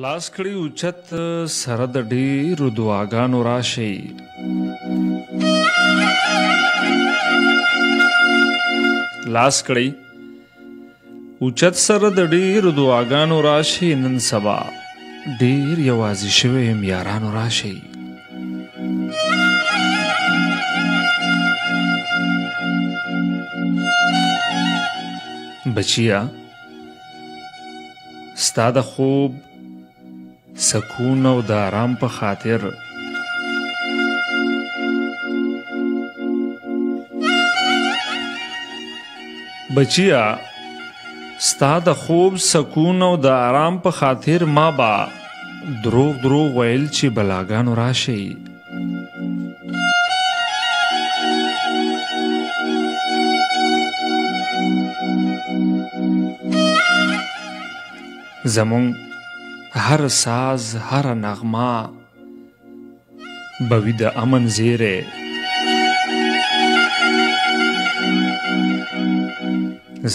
لاس کړي اوچت سره د ډېرو دعاګانو راشئ. لاس کړي اوچت سره د ډېرو دعاګانو راشئ. نن سبا ډېر یوازې شوی یم یارانو راشئ. بچیا ستا د خوب سکون او د آرام په خاطر بچیا ستا د خوب سکون او د آرام په خاطر ما با دروغ ویل چې بلاګانو راشئ. زمون هر ساز هر نغمه بوی د امن زیره.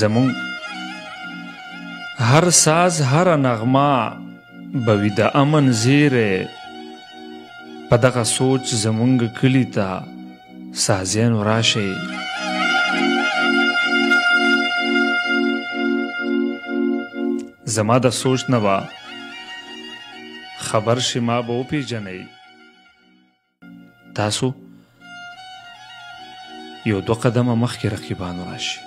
زمون هر ساز هر نغمه بوی د امن زیره. په دغه سوچ زمونږ کلی ته سازیانو راشئ. زما د سوچ نه به خبر شي ما به وپېژنئ. تاسو یو 2 قدمه مخکې رقیبانو راشئ.